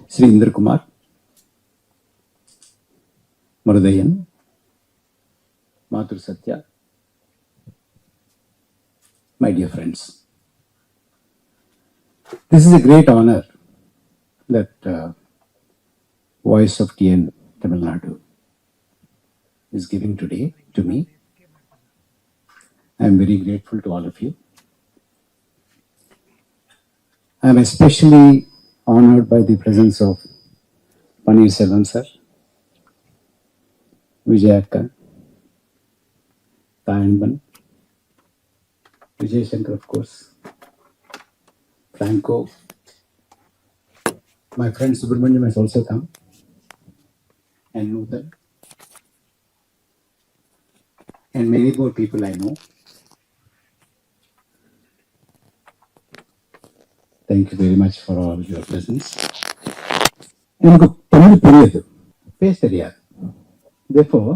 Sri Indra Kumar, Marudayan, Mathur Satya, my dear friends. This is a great honor that Voice of TN Tamil Nadu is giving today to me. I am very grateful to all of you. I am especially honored by the presence of Paneer Selvam sir, Vijayakka, Tayanban, Vijay Shankar, of course, Franco. My friend Subramaniam has also come, and Nutan, and many more people I know. Thank you very much for all your presence. எனக்கு தமிழ் புரியுது, பேச தெரியாது. Therefore,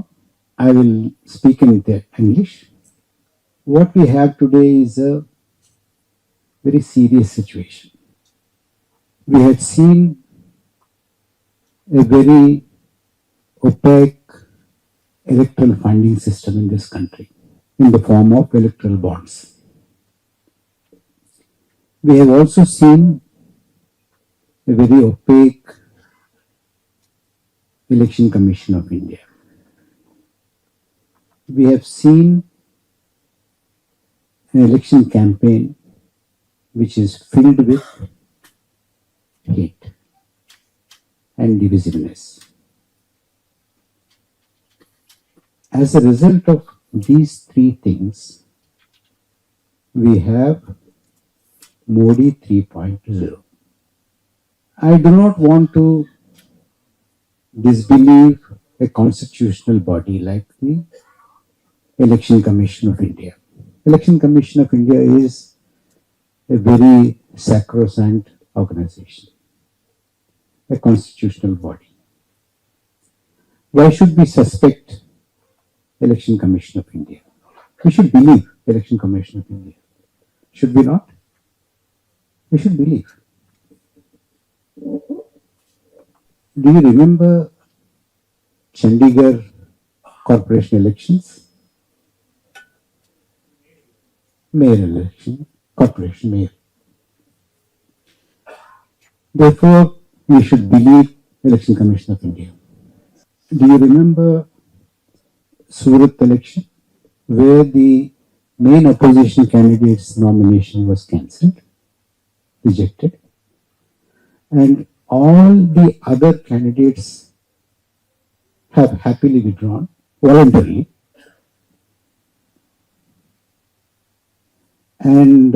I will speak in English. What we have today is a very serious situation. We had seen a very opaque electoral funding system in this country in the form of electoral bonds. We have also seen a very opaque Election Commission of India. We have seen an election campaign which is filled with hate and divisiveness. As a result of these three things, we have Modi 3.0. I do not want to disbelieve a constitutional body like the Election Commission of India. Election Commission of India is a very sacrosanct organization, a constitutional body. Why should we suspect Election Commission of India? We should believe Election Commission of India. Should we not? We should believe. Do you remember Chandigarh corporation elections? Mayor election, corporation mayor. Therefore, we should believe Election Commission of India. Do you remember Surat election, where the main opposition candidate's nomination was cancelled, rejected, and all the other candidates have happily withdrawn voluntarily, and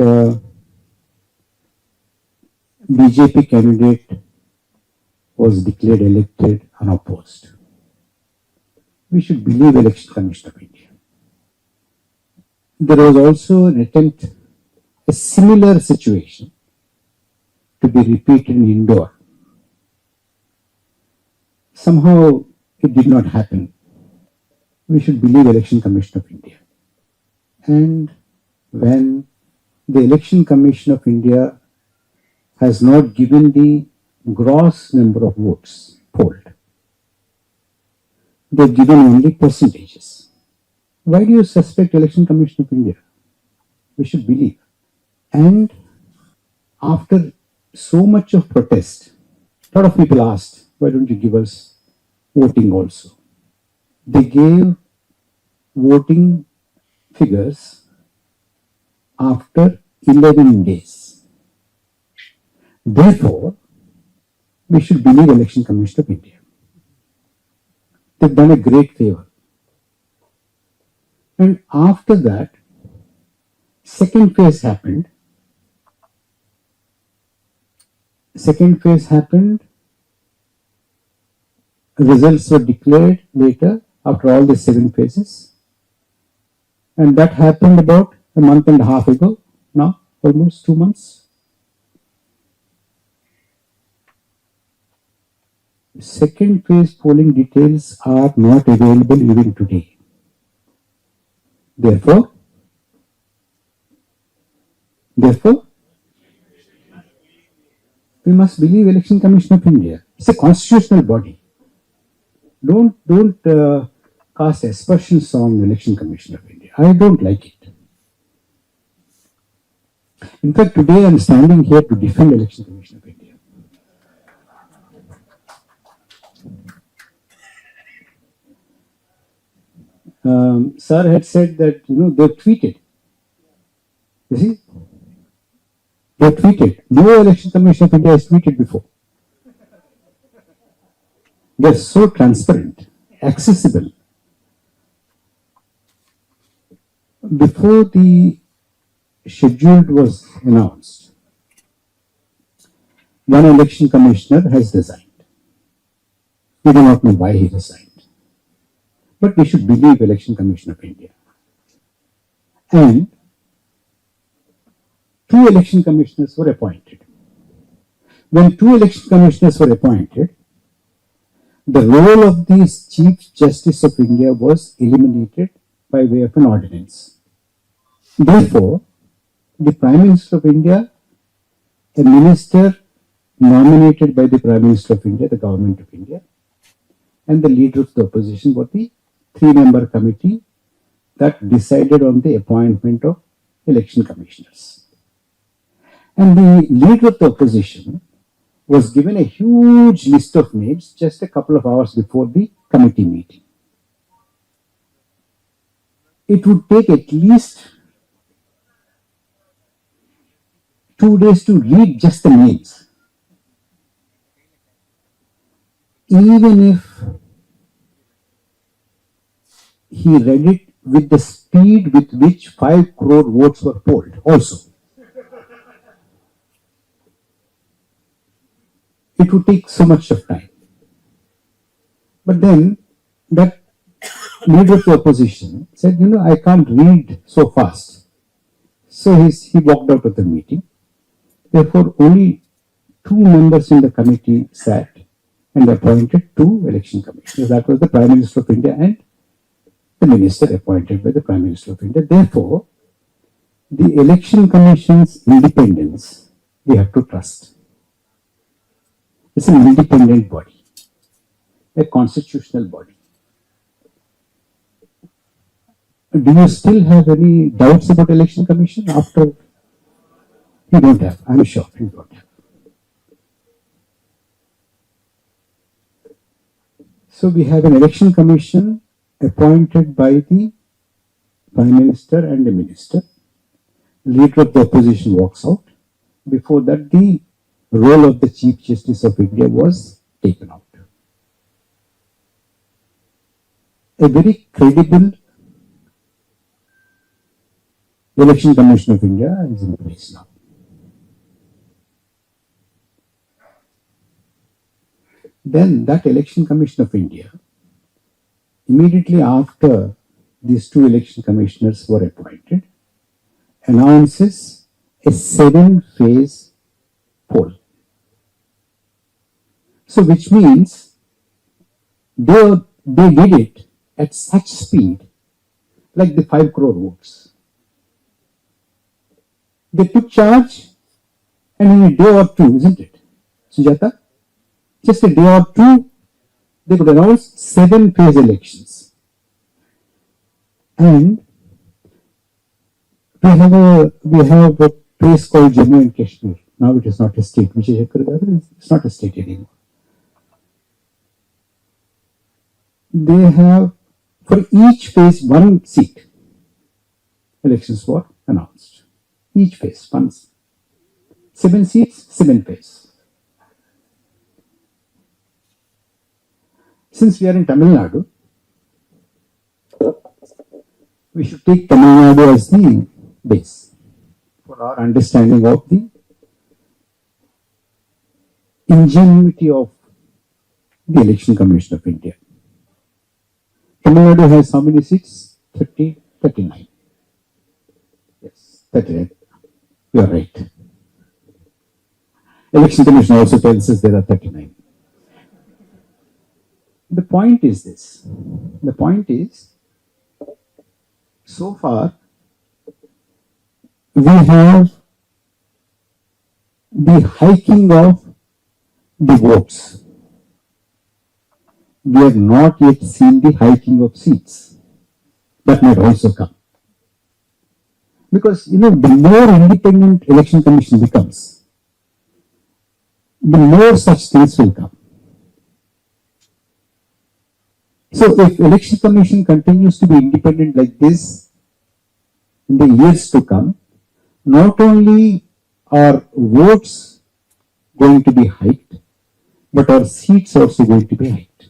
BJP candidate was declared elected unopposed. We should believe Election Commission of India. There was also an attempt, a similar situation, to be repeated in Indore. Somehow it did not happen. We should believe Election Commission of India. And when the Election Commission of India has not given the gross number of votes polled, they've given only percentages. Why do you suspect Election Commission of India? We should believe. And after so much of protest, a lot of people asked, why don't you give us voting also? They gave voting figures after 11 days. Therefore, we should believe Election Commission of India. They've done a great favor. And after that, second phase happened. Results were declared later after all the 7 phases. And that happened about a month and a half ago, now almost 2 months. Second phase polling details are not available even today. Therefore, we must believe Election Commission of India. It's a constitutional body. Don't cast aspersions on Election Commission of India. I don't like it. In fact, today I'm standing here to defend Election Commission of India. Sir had said that they've tweeted. You see, they've tweeted. No Election Commission of India has tweeted before. They're so transparent, accessible. Before the schedule was announced, one election commissioner has resigned. We do not know why he resigned. But we should believe Election Commission of India. And 2 election commissioners were appointed. When 2 election commissioners were appointed, the role of the Chief Justice of India was eliminated by way of an ordinance. Therefore, the Prime Minister of India, a minister nominated by the Prime Minister of India, the Government of India, and the leader of the opposition were the 3-member committee that decided on the appointment of election commissioners. And the leader of the opposition was given a huge list of names just a couple of hours before the committee meeting. It would take at least 2 days to read just the names. Even if he read it with the speed with which 5 crore votes were polled also, it would take so much of time. But then that leader of the opposition said, I can't read so fast. So he walked out of the meeting. Therefore, only 2 members in the committee sat and appointed 2 election commissioners. That was the Prime Minister of India and the minister appointed by the Prime Minister of India. Therefore, the Election Commission's independence we have to trust. It's an independent body, a constitutional body. Do you still have any doubts about Election Commission after? You don't have. I'm sure you don't have. So we have an Election Commission appointed by the Prime Minister and the Minister. Leader of the opposition walks out. Before that, the role of the Chief Justice of India was taken out. A very credible Election Commission of India is in place now. Then that Election Commission of India, immediately after these 2 election commissioners were appointed, announces a 7-phase poll. So which means they did it at such speed, like the 5 crore votes. They took charge, and in a day or 2, isn't it, Sujata? Just a day or 2, they could announce 7-phase elections. And we have a place called Jammu and Kashmir. Now it is not a state. It's not a state anymore. They have, for each phase, 1 seat. Elections were announced. Each phase, 1 seat. 7 seats, 7 phases. Since we are in Tamil Nadu, we should take Tamil Nadu as the base for our understanding of the ingenuity of the Election Commission of India. Tamil Nadu has how many seats? 39. Yes, 39. You are right. Election Commission also tells us there are 39. The point is this. The point is, so far, we have the hiking of the votes. We have not yet seen the hiking of seats. That might also come. Because, the more independent election commission becomes, the more such things will come. So if election commission continues to be independent like this in the years to come, not only are votes going to be hiked, but our seats also going to be hiked.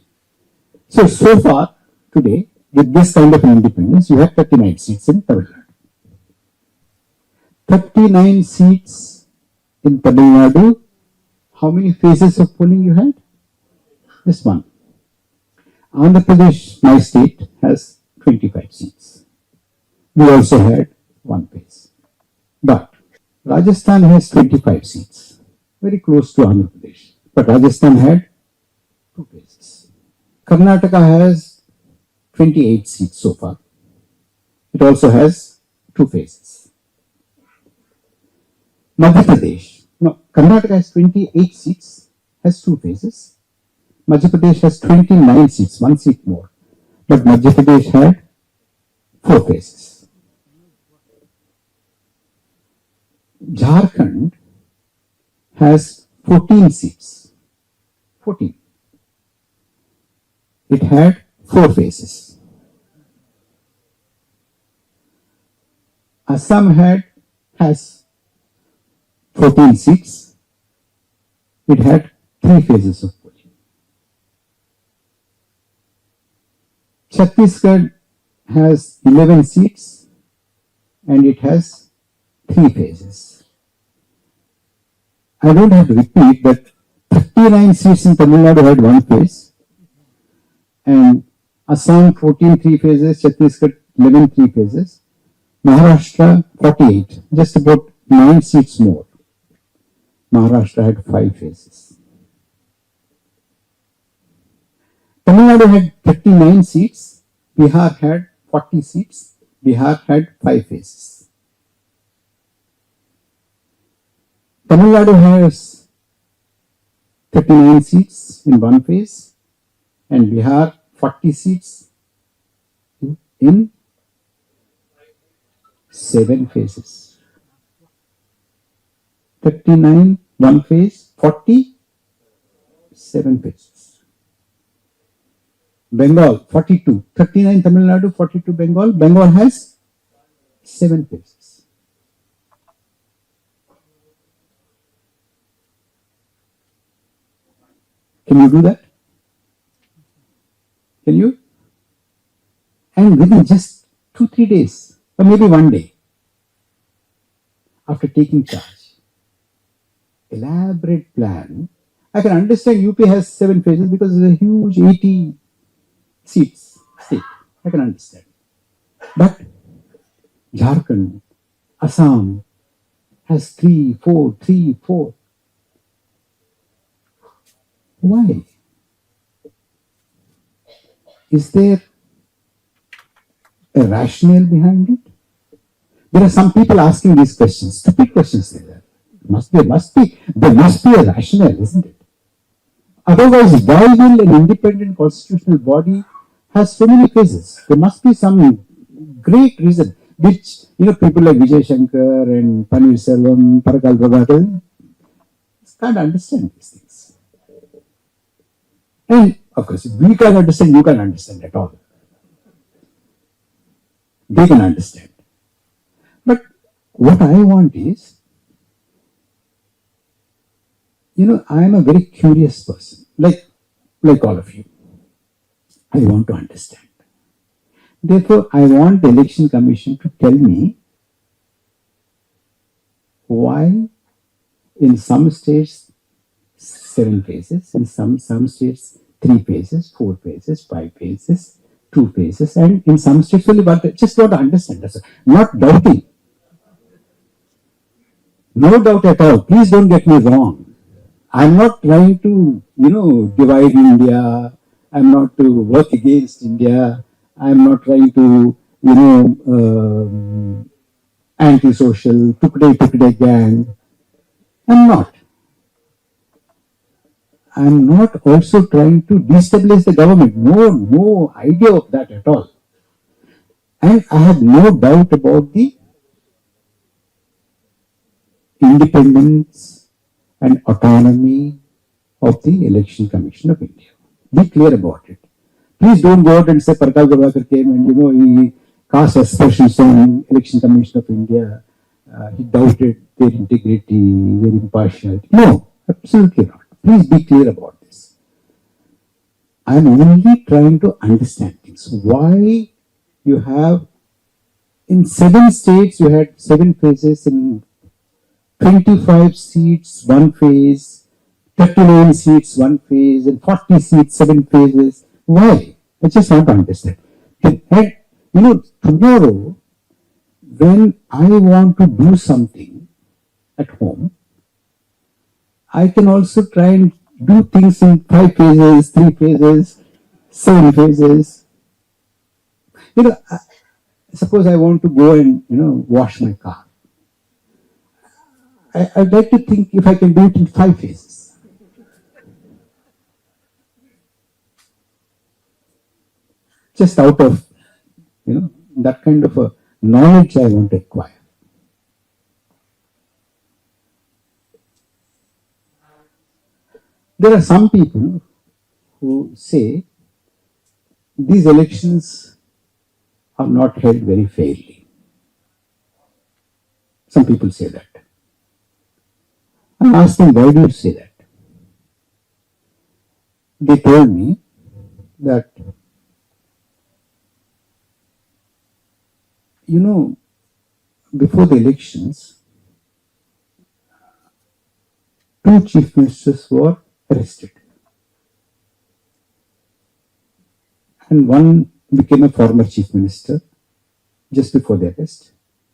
So far today, with this kind of independence, you have 39 seats in Tamil Nadu. 39 seats in Tamil Nadu. How many phases of polling you had? Just one. Andhra Pradesh, my state, has 25 seats. We also had one phase. But Rajasthan has 25 seats, very close to Andhra Pradesh. But Rajasthan had two phases. Karnataka has 28 seats so far. It also has two phases. Madhya Pradesh, no, Karnataka has 28 seats, has two phases. Madhya Pradesh has 29 seats, one seat more. But Madhya Pradesh had four phases. Jharkhand has 14 seats. 14. It had four phases. Assam has 14 seats. It had three phases of polling. Chhattisgarh has 11 seats and it has three phases. I don't have to repeat that 39 seats in Tamil Nadu had one phase and Assam 14 three phases, Chhattisgarh 11 three phases, Maharashtra 48, just about 9 seats more. Maharashtra had 5 phases. Tamil Nadu had 39 seats, Bihar had 40 seats, Bihar had 5 phases. Tamil Nadu has 39 seats in one phase and Bihar 40 seats in 7 phases. 39 one phase, 40 7 phases. Bengal 42, 39 Tamil Nadu, 42 Bengal. Bengal has 7 phases. Can you do that? Can you? And within just 2-3 days, or maybe one day, after taking charge, elaborate plan. I can understand UP has 7 phases because it's a huge 80 seats state. I can understand. But Jharkhand, Assam has 3, 4, 3, 4. Why? Is there a rationale behind it? There are some people asking these questions, stupid questions like that. There must be a rationale, isn't it? Otherwise, why will an independent constitutional body have so many phases? There must be some great reason, which people like Vijay Shankar and Paneerselvam, Parakala Prabhakar can't understand these things. And of course, we can't understand, you can't understand at all. They can understand. But what I want is, I am a very curious person, like all of you. I want to understand. Therefore, I want the election commission to tell me why in some states 7 phases, in some states 3 phases, 4 phases, 5 phases, 2 phases, and in some states only 1 phase. Just want to understand. That's not doubting. No doubt at all. Please don't get me wrong. I'm not trying to, divide India. I'm not to work against India. I'm not trying to, anti-social, tukde gang. I'm not. I'm not also trying to destabilize the government. No idea of that at all. And I have no doubt about the independence and autonomy of the Election Commission of India. Be clear about it. Please don't go out and say Parakala Prabhakar came and he cast aspersions on Election Commission of India. He doubted their integrity, their impartiality. No, absolutely not. Please be clear about this. I am only trying to understand things. Why you have in 7 states you had 7 phases, in 25 seats 1 phase, 39 seats 1 phase, and 40 seats 7 phases. Why? I just want to understand. And tomorrow when I want to do something at home, I can also try and do things in 5 phases, 3 phases, 7 phases. Suppose I want to go and wash my car. I'd like to think if I can do it in 5 phases. Just out of that kind of a knowledge I want to acquire. There are some people who say these elections are not held very fairly. Some people say that. I asked them, why do you say that? They told me that, before the elections, 2 chief ministers were arrested. And one became a former chief minister just before the arrest,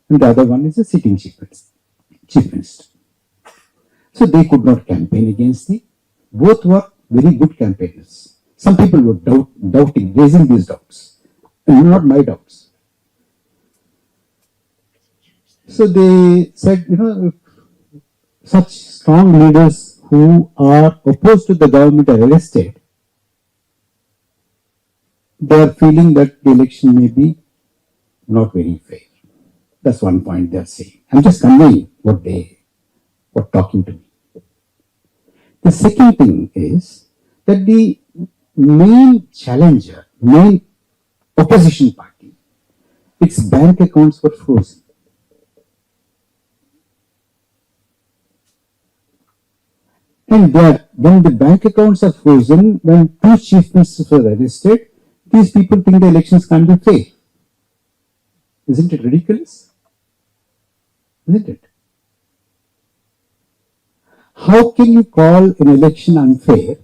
and the other one is a sitting chief minister. So they could not campaign against the. Both were very good campaigners. Some people were doubting, raising these doubts, and not my doubts. So they said, if such strong leaders who are opposed to the government are arrested, they are feeling that the election may be not very fair. That's one point they are saying. I'm just conveying what they were talking to me. The second thing is that the main challenger, main opposition party, its bank accounts were frozen. And when the bank accounts are frozen, when 2 chief ministers were arrested, these people think the elections can't be fair. Isn't it ridiculous? Isn't it? How can you call an election unfair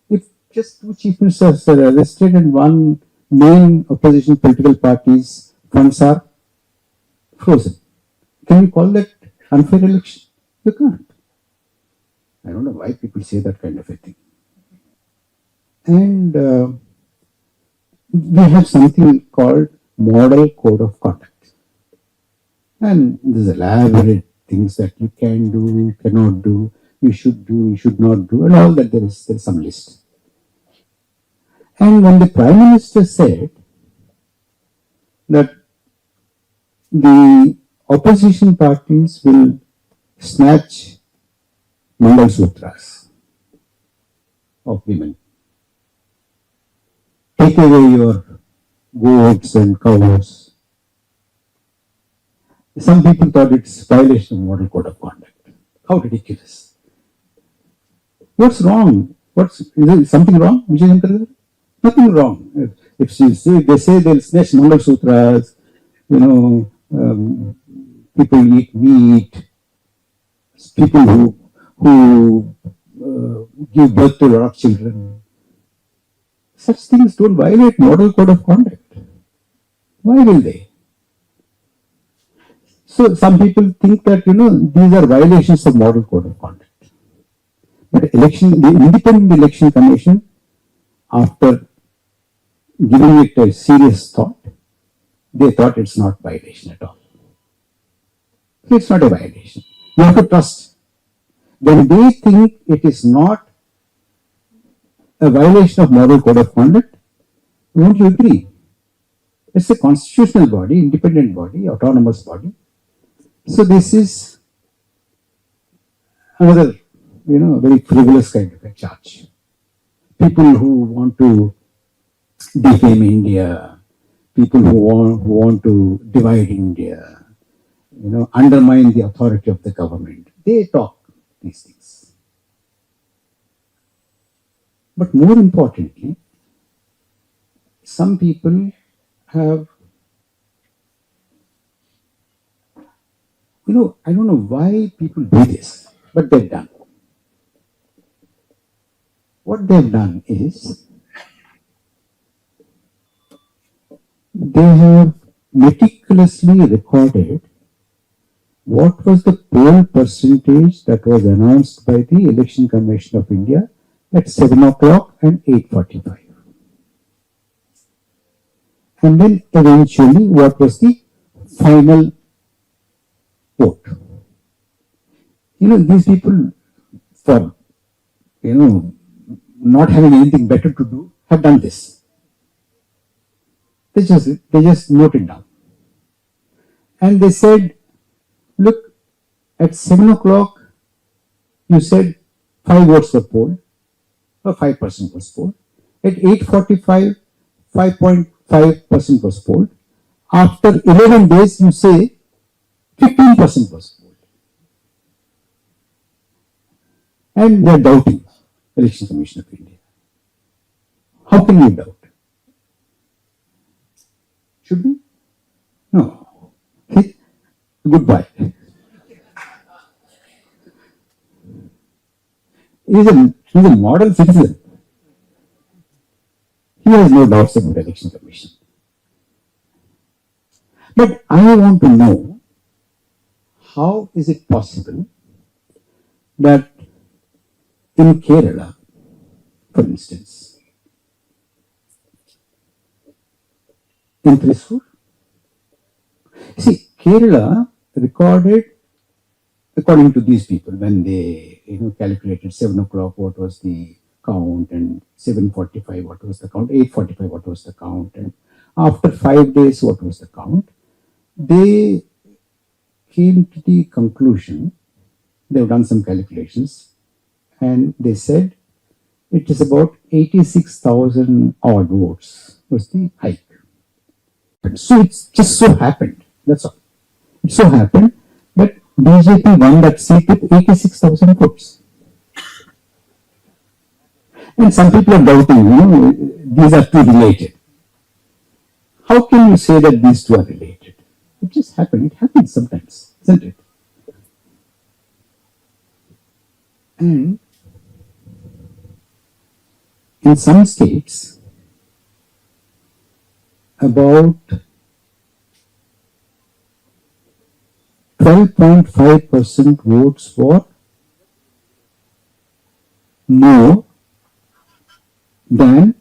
if just 2 chief ministers are arrested and one main opposition political party's funds are frozen? Can you call that unfair election? You can't. I don't know why people say that kind of a thing. And we have something called Model Code of Conduct. And there's elaborate things that you can do, you cannot do, you should not do, and all that there is some list. And when the Prime Minister said that the opposition parties will snatch Mandal Sutras of women, take away your goats and cows. Some people thought it's violation of Model Code of Conduct. How ridiculous. What's wrong? Is there something wrong? Nothing wrong. If they say they'll snatch Mandal Sutras, people eat meat, people who give birth to a lot of children. Such things don't violate Model Code of Conduct. Why will they? So some people think that these are violations of Model Code of Conduct. But the Independent Election Commission, after giving it a serious thought, they thought it's not violation at all. It's not a violation. You have to trust. When they think it is not a violation of moral code of conduct? Won't you agree? It's a constitutional body, independent body, autonomous body. So this is another, very frivolous kind of a charge. People who want to defame India, people who want to divide India, undermine the authority of the government, they talk these things. But more importantly, some people have, I don't know why people do this, but they've done. What they've done is, they have meticulously recorded what was the poll percentage that was announced by the Election Commission of India at 7 o'clock and 8:45. And then eventually what was the final vote. These people, for, not having anything better to do, have done this. They just noted down. And they said, look, at 7 o'clock, you said 5 votes were polled, or 5% was polled. At 8:45, 5.5% was polled. After 11 days, you say 15% was polled. And they are doubting Election Commission of India. How can you doubt? Should we? No. Goodbye. He's a model citizen. He has no doubts about the Election Commission. But I want to know, how is it possible that in Kerala, for instance, in Thrissur, see, Kerala recorded, according to these people, when they calculated 7 o'clock what was the count, and 7:45 what was the count, 8:45 what was the count, and after 5 days what was the count, they came to the conclusion, they've done some calculations, and they said it is about 86,000 odd votes was the hike. So it's just so happened, that's all. It so happened that BJP won that seat with 86,000 votes. And some people are doubting, these are two related. How can you say that these two are related? It just happened. It happens sometimes, isn't it? And in some states, about 12.5% votes for more than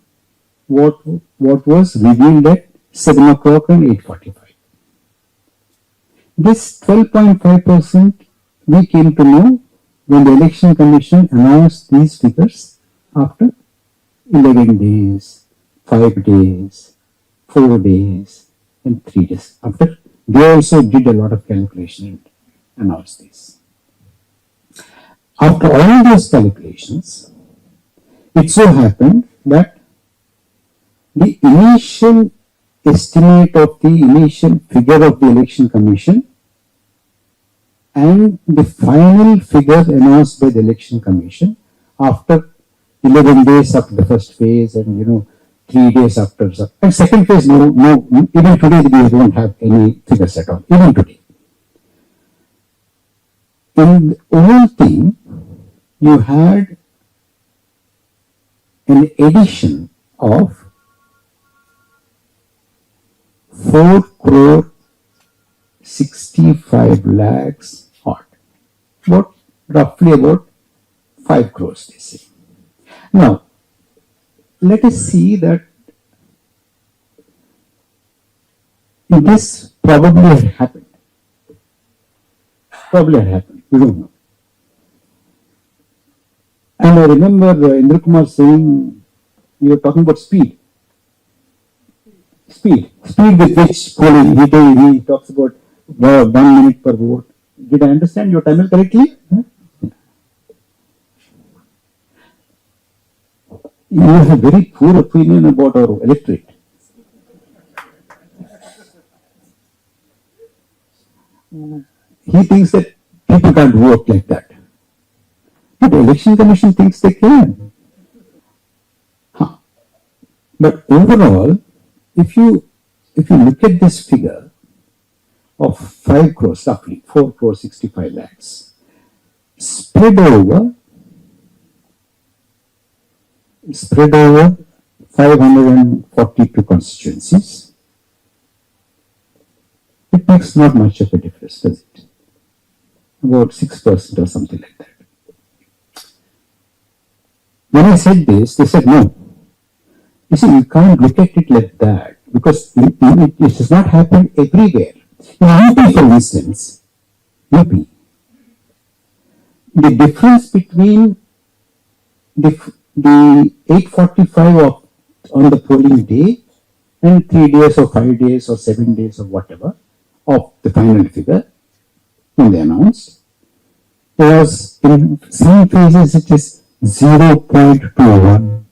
what was revealed at 7 o'clock and 8:45. This 12.5% we came to know when the Election Commission announced these figures after 11 days, 5 days, 4 days, and 3 days. After they also did a lot of calculation and announced this. After all those calculations, it so happened that the initial estimate of the initial figure of the Election Commission and the final figure announced by the Election Commission after 11 days after the first phase and 3 days after, and second phase, no, even today we don't have any figures at all, even today. In the whole thing, you had an addition of 4 crore 65 lakhs odd, roughly about 5 crores, they say. Now, let us see that this probably had happened. We don't know. And I remember Indra Kumar saying You are talking about speed. Speed with which polling. He talks about 1 minute per vote. Did I understand your Tamil correctly? You have a very poor opinion about our electorate. He thinks that people can't vote like that. But the election commission thinks they can. Huh. But overall, if you look at this figure of 5 crores, roughly 4 crores 65 lakhs, spread over 542 constituencies, it makes not much of a difference, does it? About 6% or something like that. When I said this, they said no. You see, you can't look at it like that because it does not happen everywhere. In UP, for instance, UP, the difference between the 845 on the polling day and 3 days or 5 days or 7 days or whatever of the final figure when they announced, was in some phases it is 0.21,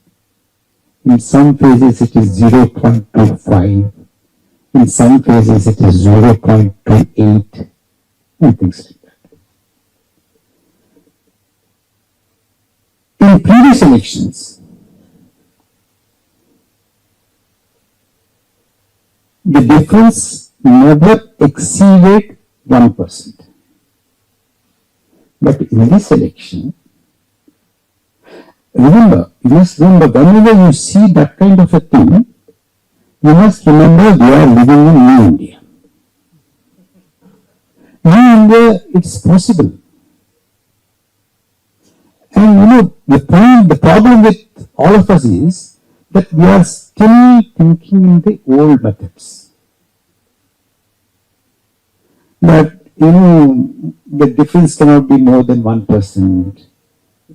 in some phases it is 0.25, in some phases it is 0.28 and things like that. In previous elections, the difference never exceeded 1%. But in this election, you must remember, whenever you see that kind of a thing, you must remember we are living in New India. New India, it's possible. And the problem with all of us is that we are still thinking in the old methods. That, the difference cannot be more than 1%.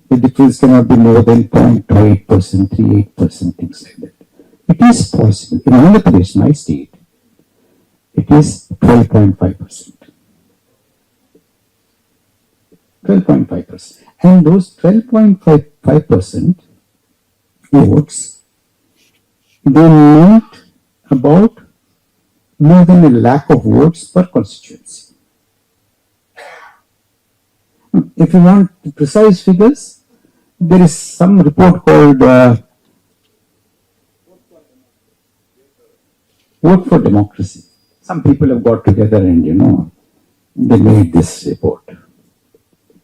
The difference cannot be more than 0.28%, 38%, things like that. It is possible. In Andhra Pradesh, my state, it is 12.5%. 12.5%. And those 12.5% votes, they meant about more than 1 lakh of votes per constituency. If you want precise figures, there is some report called Vote for Democracy. Some people have got together and, they made this report.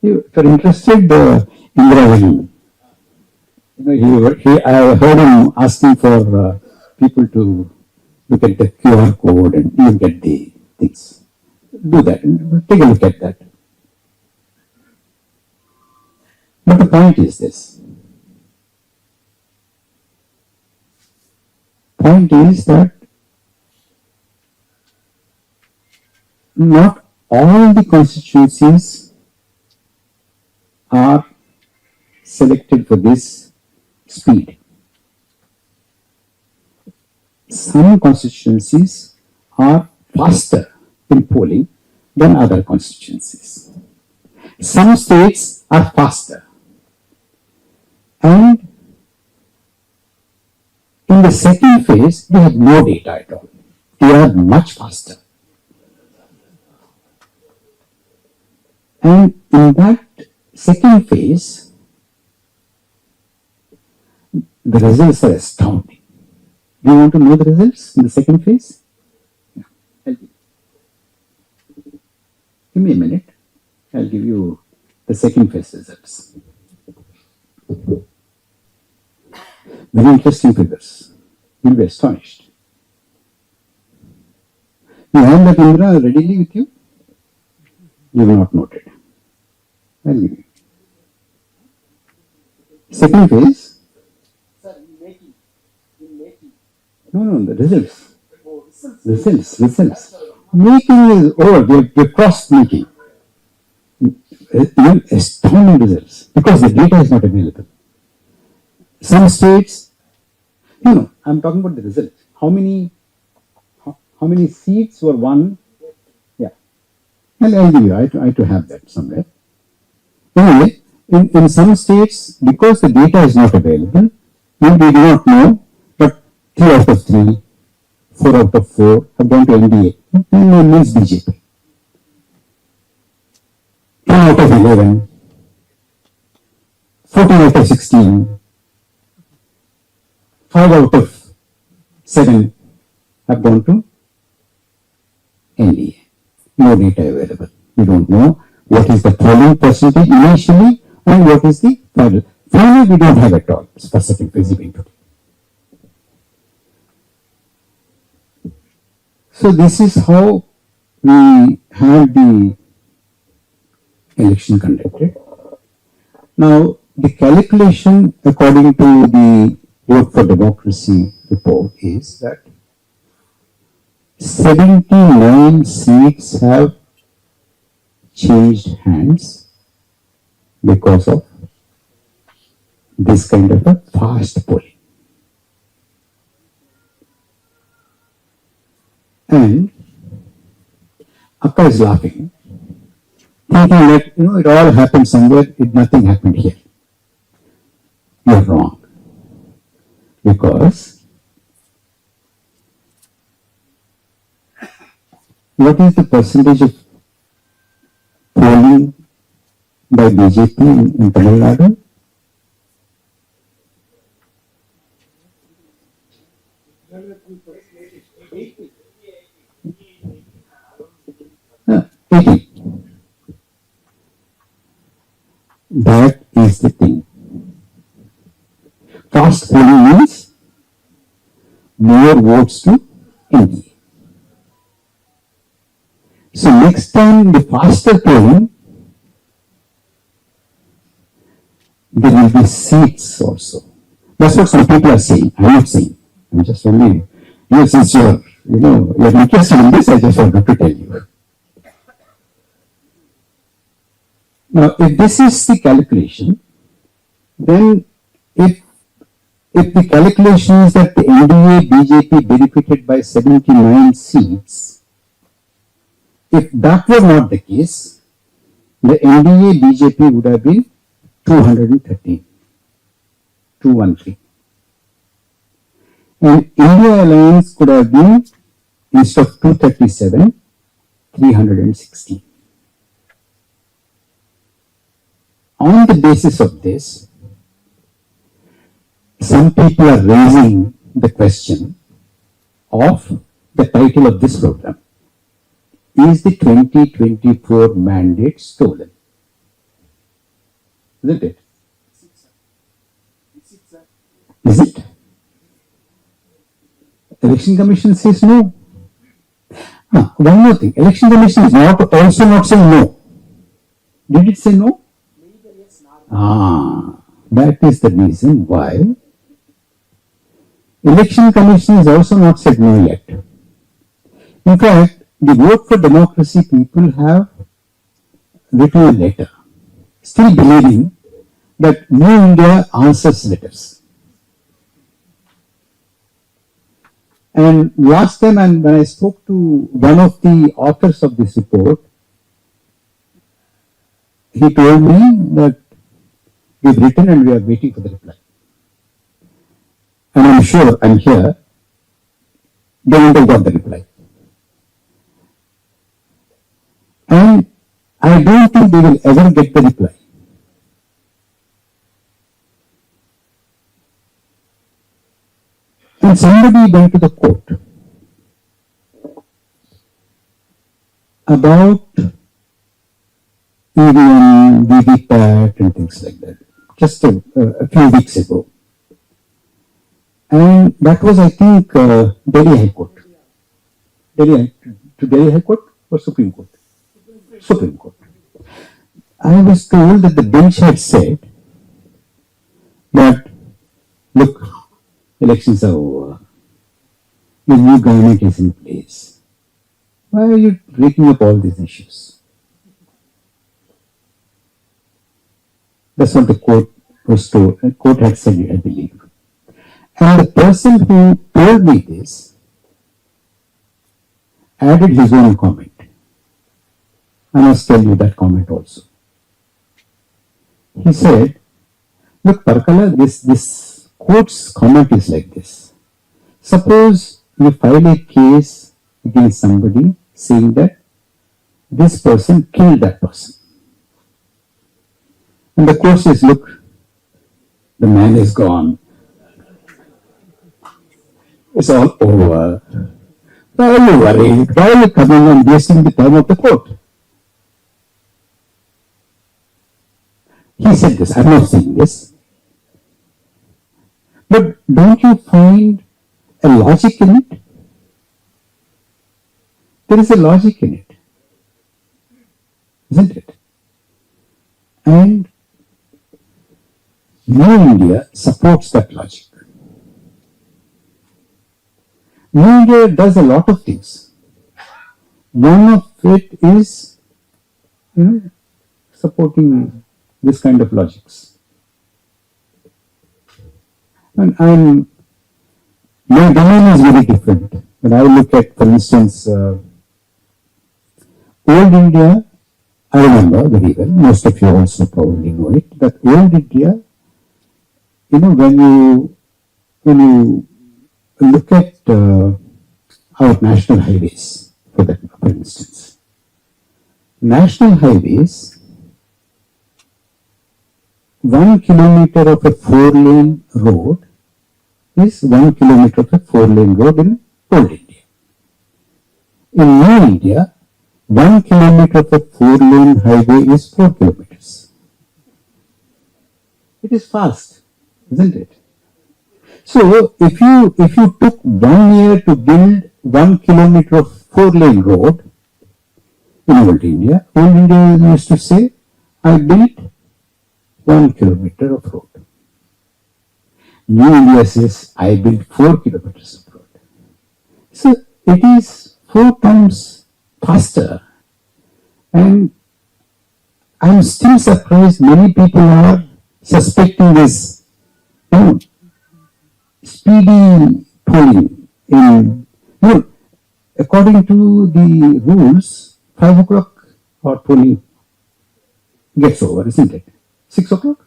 If you're interested, Indra I heard him asking for people to look at the QR code and look at the things. Do that. Take a look at that. But the point is this. Point is that not all the constituencies are selected for this speed. Some constituencies are faster in polling than other constituencies. Some states are faster. And in the second phase, we have no data at all. They are much faster. And in that second phase, the results are astounding. Do you want to know the results in the second phase? Yeah. Give me a minute. I'll give you the second phase results. Very interesting figures. You'll be astonished. You have that Indra readily with you? You have not noted. I'll give you. Second phase. No, the results. Results. Making is over. We've crossed making. Astounding results because the data is not available. Some states No, no, I'm talking about the result. How many seats were won? Yeah, I'll give you. I to have that somewhere. Anyway, in some states, because the data is not available, we do not know, but 3 out of 3, 4 out of 4 have gone to NDA. NDA means BJP. 10 out of 11, 14 out of 16, 5 out of 7 have gone to NDA. No data available. We don't know what is the polling percentage initially and what is the final. Finally, we don't have at all for second president today. So this is how we have the election conducted. Now, the calculation according to the Vote for Democracy report is that 79 seats have changed hands because of this kind of a fast polling. And Akka is laughing, thinking that it all happened somewhere, nothing happened here. You're wrong. Because what is the percentage of polling by BJP in Tamil Nadu? 80. That is the thing. Fast polling means more votes to NDA. So next time the faster polling, there will be seats also. That's what some people are saying. I'm not saying. I'm just only, since you're interested in this, I just wanted to tell you. Now, if this is the calculation, then if the calculation is that the NDA BJP benefited by 79 seats, if that were not the case, the NDA BJP would have been 213. 213. And India Alliance could have been, instead of 237, 316. On the basis of this, some people are raising the question of the title of this program. Is the 2024 mandate stolen? Isn't it? Is it? Election Commission says no. One more thing. Election Commission is also not saying no. Did it say no? That is the reason why Election Commission has also not said no yet. In fact, the Vote for Democracy people have written a letter, still believing that New India answers letters. And last time when I spoke to one of the authors of this report, he told me that we've written and we are waiting for the reply. And I'm sure I'm here, they won't have got the reply. And I don't think they will ever get the reply. And somebody went to the court about EVM, VVPAT and things like that, just a few weeks ago. And that was, I think, Delhi High Court. Delhi High Court or Supreme Court? Supreme Court. I was told that the bench had said that, look, elections are over. The new government is in place. Why are you breaking up all these issues? That's what the court was told. The court had said, I believe. And the person who told me this added his own comment. I must tell you that comment also. He said, look, Parakala, this court's comment is like this. Suppose you file a case against somebody saying that this person killed that person. And the court says, look, the man is gone. It's all over. Why are you worried? Why are you coming and wasting the time of the court? He said this. I'm not saying this. But don't you find a logic in it? There is a logic in it. Isn't it? And New India supports that logic. New India does a lot of things. One of it is, supporting this kind of logics. And my domain is very different. When I look at, for instance, old India, I remember very well, most of you also probably know it, that old India, when you look at our national highways, for instance, national highways, 1 kilometer of a 4-lane road is 1 kilometer of a 4-lane road in old India. In new India, 1 kilometer of a 4-lane highway is 4 kilometers. It is fast, isn't it? So if you took 1 year to build 1 kilometer of 4-lane road in old India used to say, I built 1 kilometer of road. New India says, I built 4 kilometers of road. So it is 4 times faster. And I'm still surprised many people are suspecting this speedy polling. According to the rules, 5 o'clock or polling gets over, isn't it? 6 o'clock?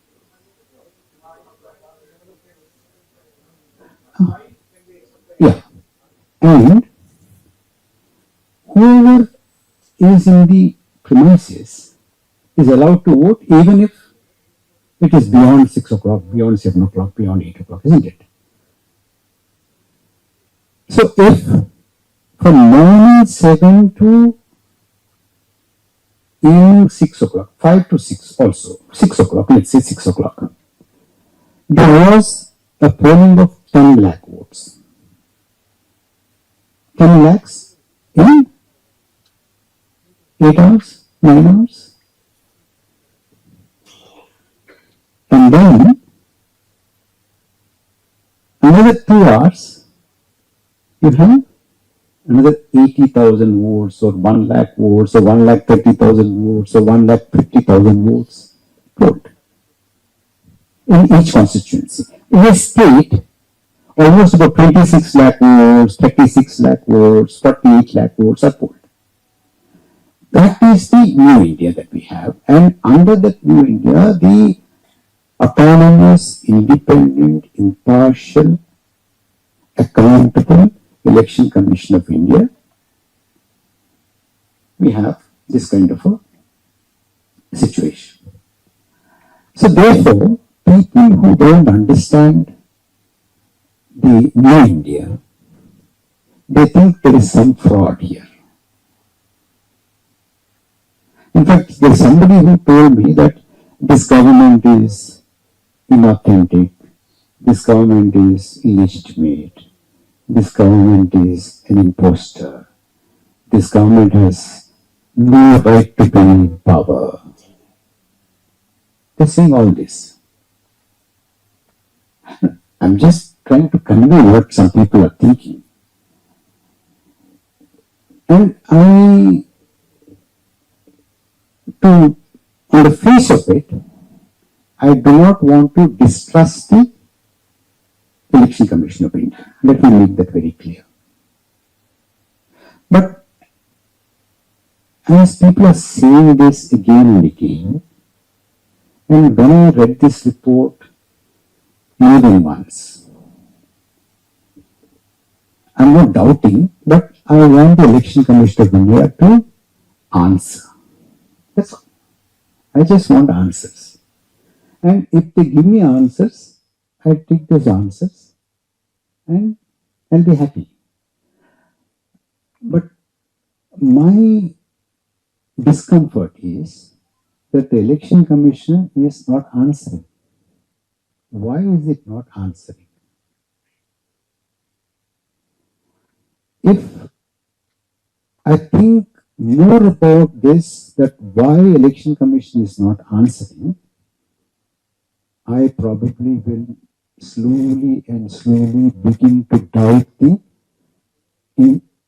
Yeah. And whoever is in the premises is allowed to vote even if it is beyond 6 o'clock, beyond 7 o'clock, beyond 8 o'clock, isn't it? So if from morning 7 to evening 6 o'clock, 5 to 6 also, 6 o'clock, let's say 6 o'clock, there was a polling of 10 lakh votes. 10 lakhs in 8 hours, 9 hours. And then another 2 hours, you have another 80,000 votes or 1 lakh votes or 1,30,000 votes or 1,50,000 votes polled in each constituency. In a state, almost about 26 lakh votes, 36 lakh votes, 48 lakh votes are polled. That is the new India that we have. And under that new India, the autonomous, independent, impartial, accountable Election Commission of India, we have this kind of a situation. So therefore, people who don't understand the new India, they think there is some fraud here. In fact, there is somebody who told me that this government is inauthentic, this government is illegitimate, this government is an imposter, this government has no right to be in power. They're saying all this. I'm just trying to convey what some people are thinking. And on the face of it, I do not want to distrust the Election Commission of India. Let me make that very clear. But as people are saying this again and again, and when I read this report more than once, I'm not doubting, but I want the Election Commission of India to answer. That's all. I just want answers. And if they give me answers, I take those answers and I'll be happy. But my discomfort is that the Election Commission is not answering. Why is it not answering? If I think more about this, that why Election Commission is not answering, I probably will slowly and slowly begin to doubt the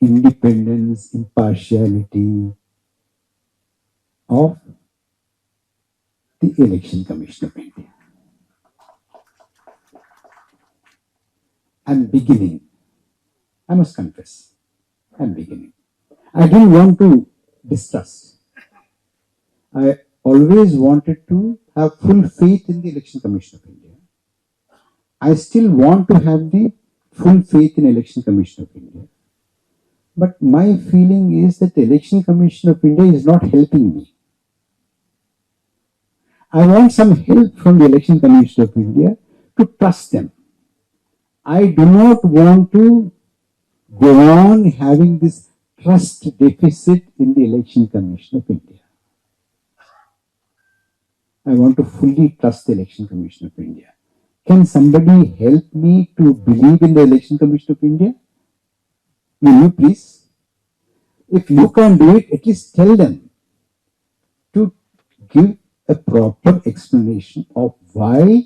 independence, impartiality of the Election Commission of India. I'm beginning. I must confess, I'm beginning. I didn't want to distrust. I always wanted to have full faith in the Election Commission of India. I still want to have the full faith in Election Commission of India. But my feeling is that the Election Commission of India is not helping me. I want some help from the Election Commission of India to trust them. I do not want to go on having this trust deficit in the Election Commission of India. I want to fully trust the Election Commission of India. Can somebody help me to believe in the Election Commission of India? Will you please? If you can't do it, at least tell them to give a proper explanation of why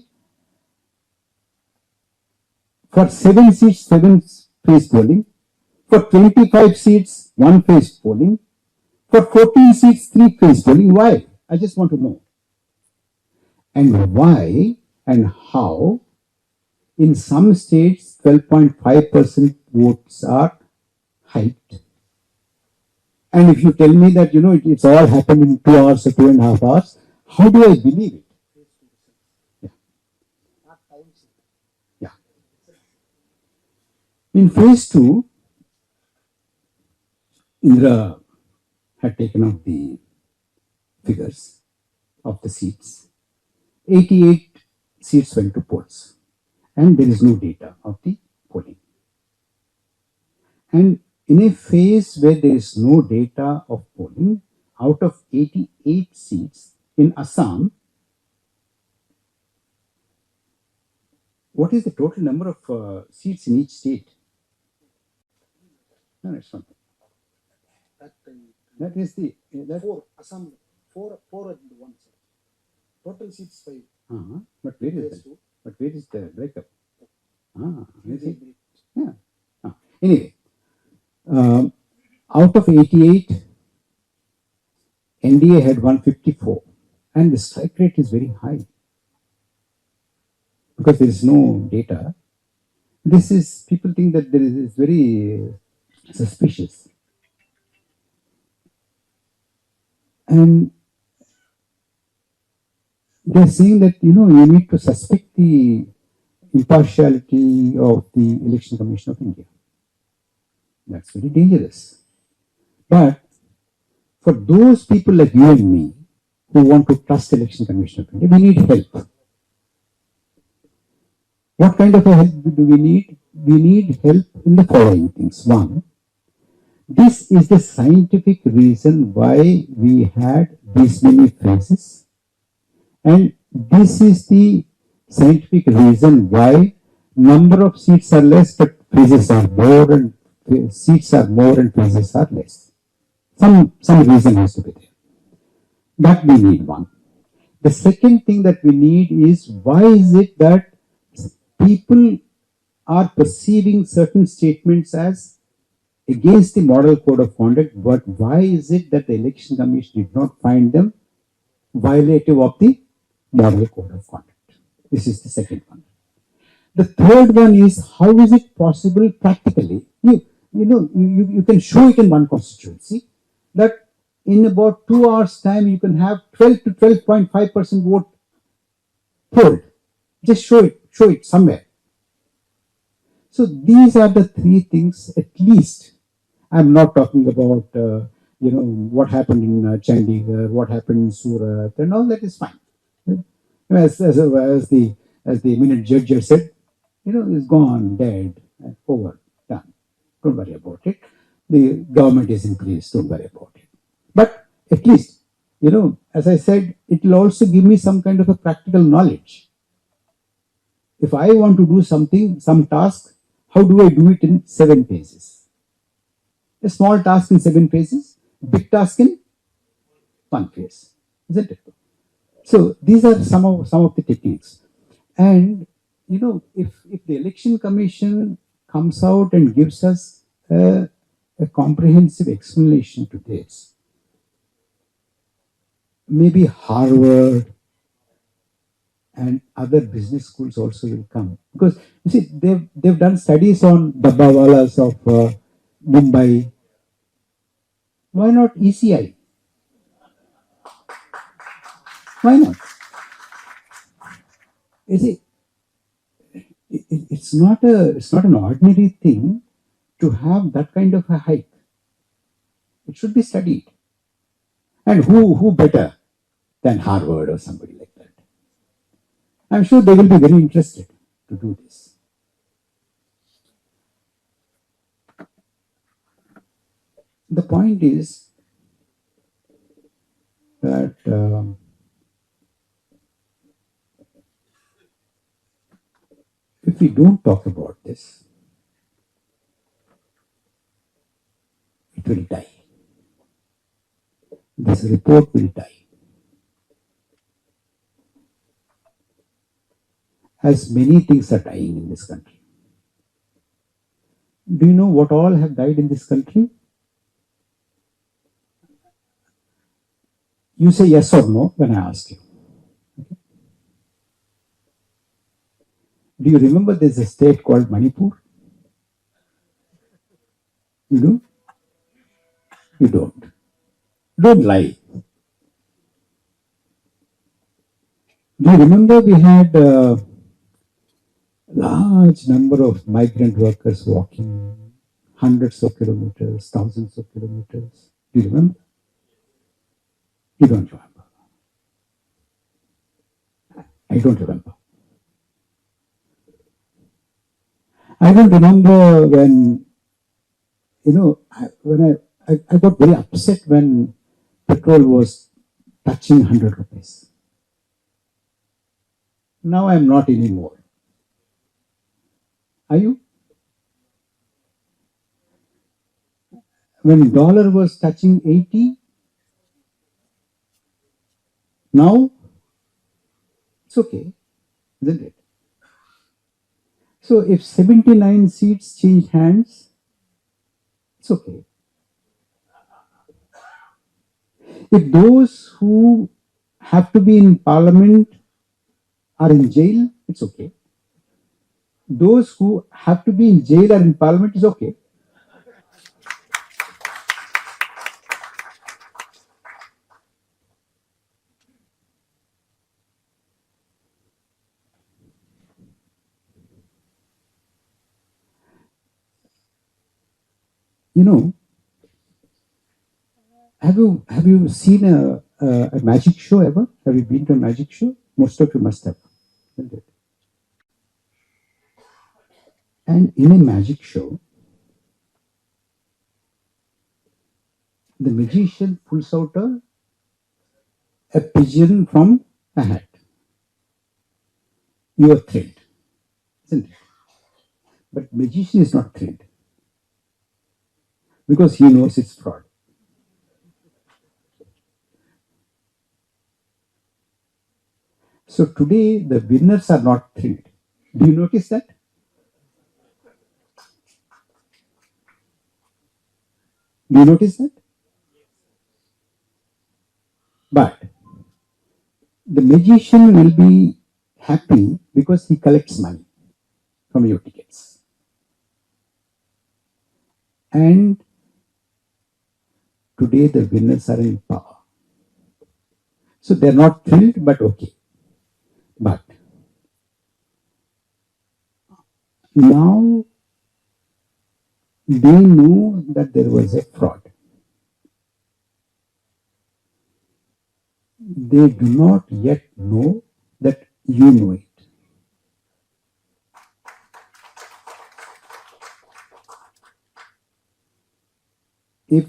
for 7 seats, 7 phase polling, for 25 seats, 1 phase polling, for 14 seats, 3 phase polling. Why? I just want to know. And why and how in some states 12.5% votes are hiked. And if you tell me that, it's all happened in 2 hours or 2.5 hours, how do I believe it? Yeah. Yeah. In phase 2, Indra had taken out the figures of the seats. 88 seats went to polls, and there is no data of the polling. And in a phase where there is no data of polling, out of 88 seats in Assam, what is the total number of seats in each state? No, it's not. That is the... 4, Assam, 4 and 1. Total seats 5. But where is the breakup? Yeah. Anyway, out of 88, NDA had 154, and the strike rate is very high because there is no data. People think that there is very suspicious. And they're saying that, you need to suspect the impartiality of the Election Commission of India. That's very dangerous. But for those people like you and me who want to trust the Election Commission of India, we need help. What kind of a help do we need? We need help in the following things. One, this is the scientific reason why we had these many phases, and this is the scientific reason why number of seats are less but phases are more, and seats are more and phases are less. Some reason has to be there. That we need one. The second thing that we need is, why is it that people are perceiving certain statements as against the model code of conduct, but why is it that the Election Commission did not find them violative of the model code of conduct? This is the second one. The third one is, how is it possible practically? You can show it in one constituency that in about 2 hours time you can have 12 to 12.5% vote polled. Just show it somewhere. So these are the three things at least. I'm not talking about what happened in Chandigarh, what happened in Surat, and all that is fine. As the minute judge has said, is gone, dead, over, done. Don't worry about it. The government is in place. Don't worry about it. But at least, as I said, it will also give me some kind of a practical knowledge. If I want to do something, some task, how do I do it in 7 phases? A small task in 7 phases, big task in 1 phase, isn't it? So these are some of the techniques. And if the election commission comes out and gives us a comprehensive explanation to this, maybe Harvard and other business schools also will come, because you see they've done studies on dabbawalas of Mumbai. Why not ECI? Why not? You see, it's not an ordinary thing to have that kind of a hike. It should be studied. And who better than Harvard or somebody like that? I'm sure they will be very interested to do this. The point is that if we don't talk about this, it will die. This report will die. As many things are dying in this country. Do you know what all have died in this country? You say yes or no when I ask you. Do you remember there's a state called Manipur? You do? You don't. Don't lie. Do you remember we had a large number of migrant workers walking hundreds of kilometers, thousands of kilometers? Do you remember? You don't remember. I don't remember. I don't remember when, I got very upset when petrol was touching 100 rupees. Now I'm not anymore. Are you? When dollar was touching 80, now it's okay, isn't it? So if 79 seats change hands, it's okay. If those who have to be in parliament are in jail, it's okay. Those who have to be in jail are in parliament is okay. Have you seen a magic show ever? Have you been to a magic show? Most of you must have. Isn't it? And in a magic show, the magician pulls out a pigeon from a hat. You are thrilled, isn't it? But magician is not thrilled because he knows it's fraud. So today the winners are not thrilled. Do you notice that? Do you notice that? But the magician will be happy because he collects money. from your tickets. And today the winners are in power. So they're not thrilled, but okay. But now they know that there was a fraud. They do not yet know that you know it. If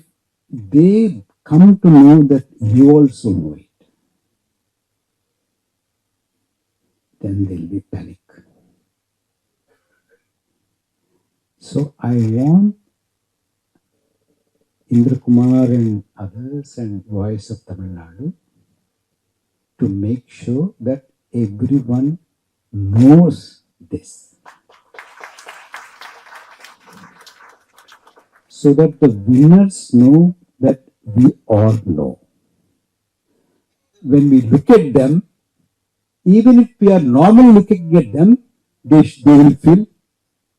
they come to know that you also know it, then there'll be panic. So I want Indra Kumar and others and Voice of Tamil Nadu to make sure that everyone knows this, so that the winners know that we all know. When we look at them, even if we are normally looking at them, they will feel,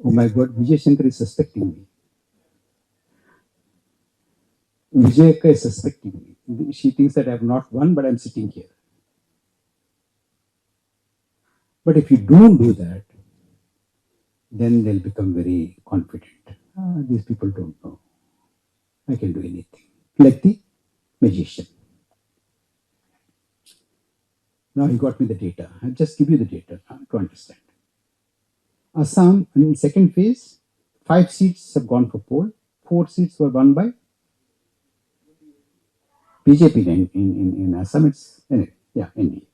oh my God, Vijay Shankar is suspecting me. Vijayaka is suspecting me. She thinks that I have not won, but I'm sitting here. But if you don't do that, then they'll become very confident. These people don't know. I can do anything. Like the magician. Now you got me the data. I'll just give you the data to understand. Assam, in second phase, 5 seats have gone for poll. 4 seats were won by BJP in Assam. It's anyway, yeah, NDA.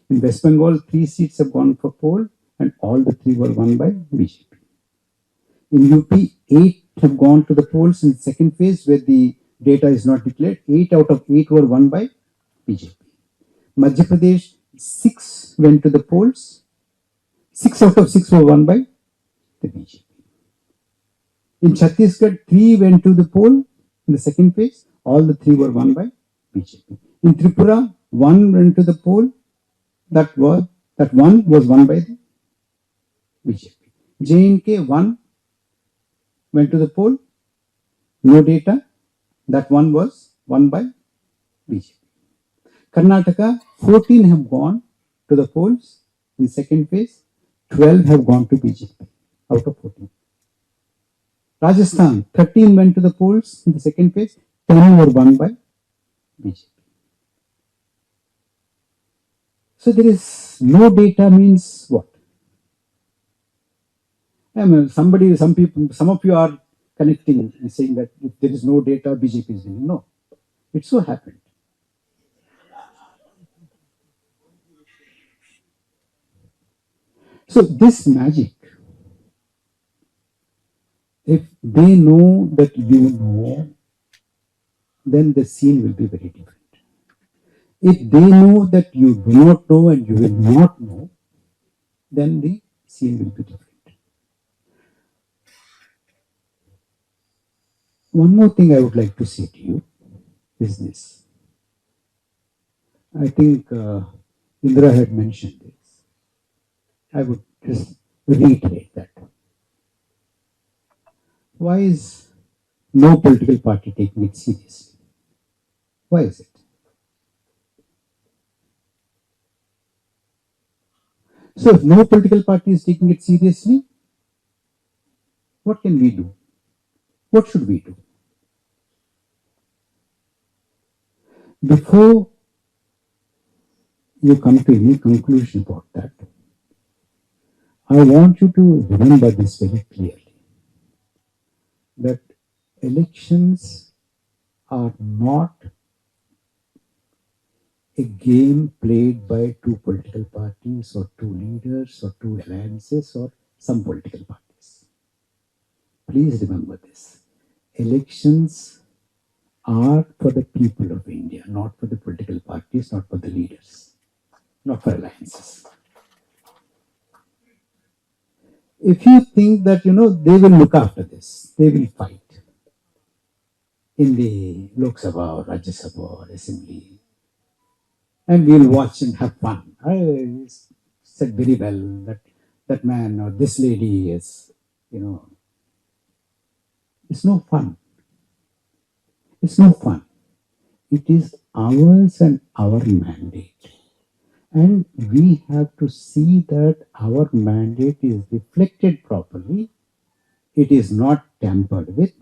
In West Bengal, 3 seats have gone for poll, and all the 3 were won by BJP. In UP, 8 have gone to the polls in the second phase, where the data is not declared. 8 out of 8 were won by BJP. Madhya Pradesh, 6 went to the polls. 6 out of 6 were won by the BJP. In Chhattisgarh, 3 went to the poll in the second phase. All the 3 were won by BJP. In Tripura, 1 went to the poll. That one was won by the BJP. J&K, 1 went to the poll. No data. That one was won by BJP. Karnataka, 14 have gone to the polls in second phase. 12 have gone to BJP out of 14. Rajasthan, 13 went to the polls in the second phase. 10 were won by BJP. So there is no data means what? I mean, some of you are connecting and saying that if there is no data, BJP is winning. No, it so happened. So this magic, if they know that you know, then the scene will be very different. If they know that you do not know and you will not know, then the scene will be different. One more thing I would like to say to you is this. I think Indra had mentioned this. I would just reiterate that. Why is no political party taking it seriously? Why is it? So if no political party is taking it seriously, what can we do? What should we do? Before you come to any conclusion about that, I want you to remember this very clearly, that elections are not a game played by 2 political parties or 2 leaders or 2 alliances or some political parties. Please remember this. Elections are for the people of India, not for the political parties, not for the leaders, not for alliances. If you think that, they will look after this, they will fight in the Lok Sabha or Rajya Sabha or Assembly, and we'll watch and have fun. I said very well that that man or this lady is, it's no fun. It's no fun. It is ours and our mandate. And we have to see that our mandate is reflected properly. It is not tampered with.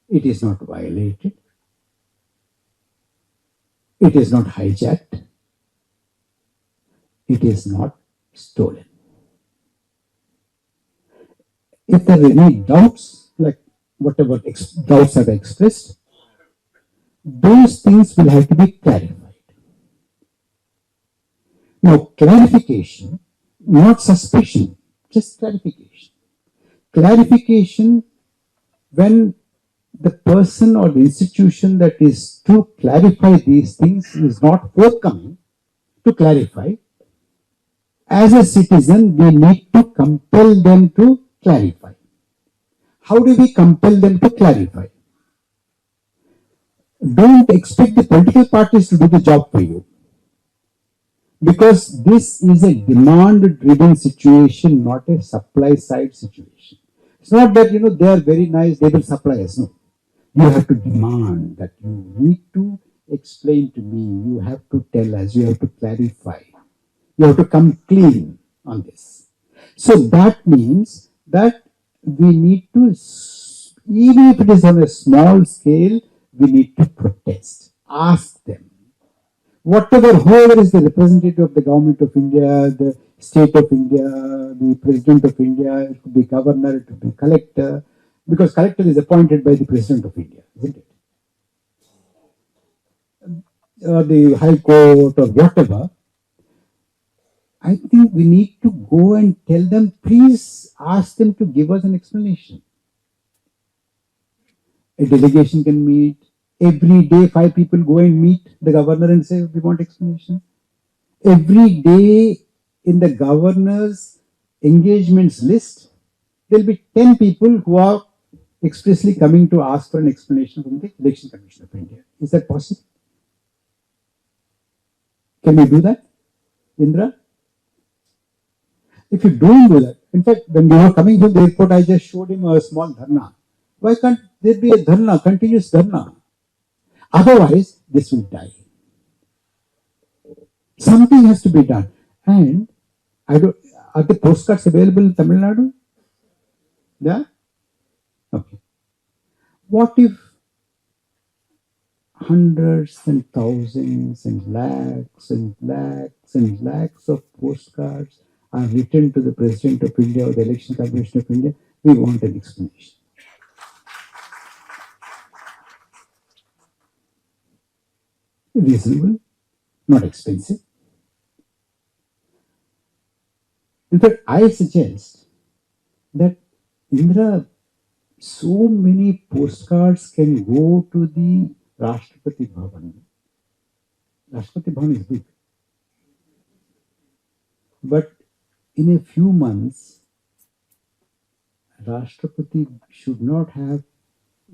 It is not violated. It is not hijacked. It is not stolen. If there are any doubts, like whatever doubts have expressed, those things will have to be clarified. Now, clarification, not suspicion, just clarification. Clarification when the person or the institution that is to clarify these things is not forthcoming to clarify. As a citizen, we need to compel them to clarify. How do we compel them to clarify? Don't expect the political parties to do the job for you. Because this is a demand-driven situation, not a supply-side situation. It's not that, they are very nice, they will supply us. No. You have to demand that you need to explain to me, you have to tell us, you have to clarify. You have to come clean on this. So that means that we need to, even if it is on a small scale, we need to protest. Ask them. Whoever is the representative of the government of India, the state of India, the president of India, it could be governor, it could be collector, because collector is appointed by the president of India, isn't it? The high court or whatever. I think we need to go and tell them, please ask them to give us an explanation. A delegation can meet. Every day, 5 people go and meet the governor and say, we want explanation. Every day in the governor's engagements list, there'll be 10 people who are expressly coming to ask for an explanation from the Election Commission of India. Is that possible? Can we do that, Indra? If you don't do that, in fact, when we were coming from the airport, I just showed him a small dharna. Why can't there be a dharna, continuous dharna? Otherwise, this will die. Something has to be done. And are the postcards available in Tamil Nadu? Yeah? Okay. What if hundreds and thousands and lakhs and lakhs and lakhs of postcards are written to the President of India or the Election Commission of India? We want an explanation. Reasonable, not expensive. In fact, I suggest that Indra, so many postcards can go to the Rashtrapati Bhavan. Rashtrapati Bhavan is big. But in a few months, Rashtrapati should not have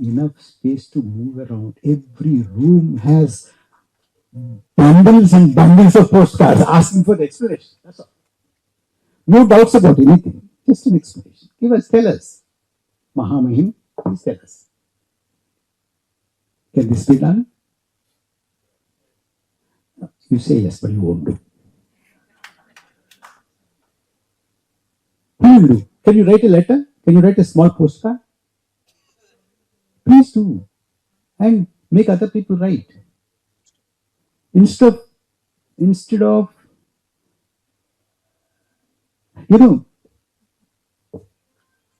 enough space to move around. Every room has bundles and bundles of postcards asking for the explanation. That's all. No doubts about anything. Just an explanation. Tell us. Mahamahim, please tell us. Can this be done? You say yes, but you won't do. Who will do? Can you write a letter? Can you write a small postcard? Please do. And make other people write. Instead of,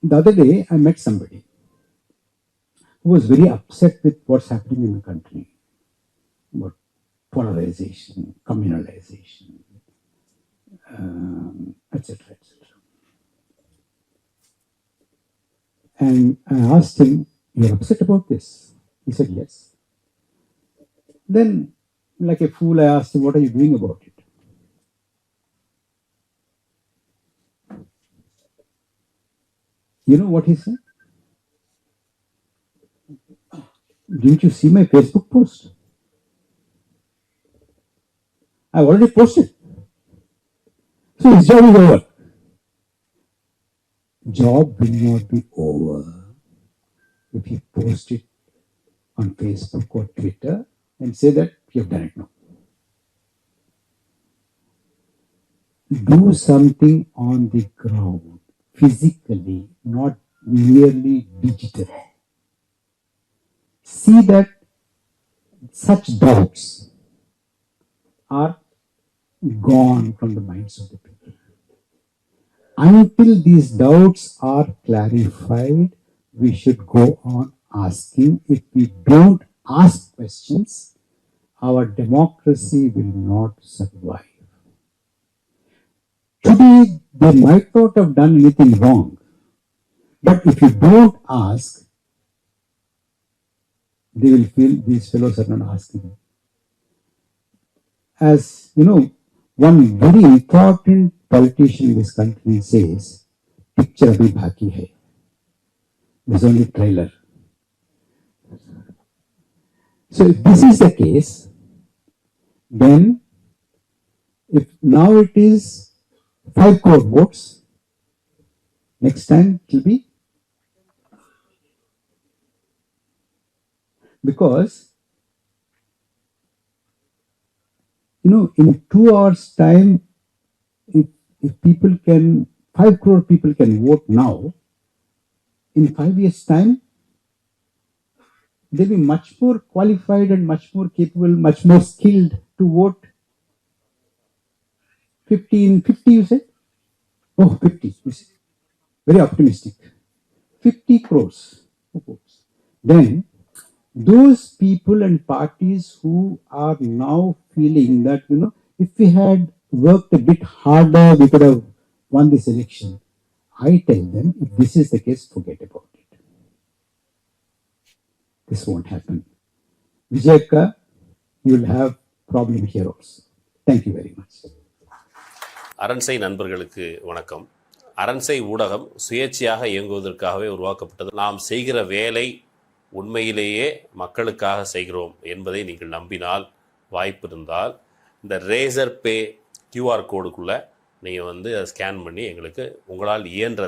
the other day I met somebody who was very upset with what's happening in the country. About polarization, communalization, etc., etc. And I asked him, "You're upset about this?" He said, "Yes." Then, like a fool, I asked him, "What are you doing about it?" You know what he said? "Didn't you see my Facebook post? I've already posted." So So his job is over. Job will not be over if you post it on Facebook or Twitter and say that you have done it now. Do something on the ground, physically, not merely digital. See that such doubts are gone from the minds of the people. Until these doubts are clarified, we should go on asking. If we don't ask questions, our democracy will not survive. Today, they might not have done anything wrong, but if you don't ask, they will feel these fellows are not asking. As you know, one very important politician in this country says, "Picture abhi baki hai." There's only trailer. So if this is the case, then if now it is 5 crore votes, next time it will be, because in 2 hours time, if people can, 5 crore people can vote now, in 5 years time, they'll be much more qualified and much more capable, much more skilled to vote. 50 you say? Oh, 50. Very optimistic. 50 crores of votes. Then those people and parties who are now feeling that, if we had worked a bit harder, we could have won this election. I tell them, if this is the case, forget about it. This won't happen. Vijayka, you will have problem here also. Thank you very much. அரண்சை நண்பர்களுக்கு வணக்கம். அரண்சை ஊடகம் சுயேட்சையாக இயங்குவதற்காகவே உருவாக்கப்பட்டது. நாம் செய்கிற வேலை உண்மையிலேயே மக்களுக்காக செய்கிறோம் என்பதை நீங்கள் நம்பினால், வாய்ப்பு இருந்தால், இந்த ரேசர் பே QR கோடுக்குள்ளே நீங்கள் அதை ஸ்கேன் பண்ணி எங்களுக்கு உங்களால் இயன்றதை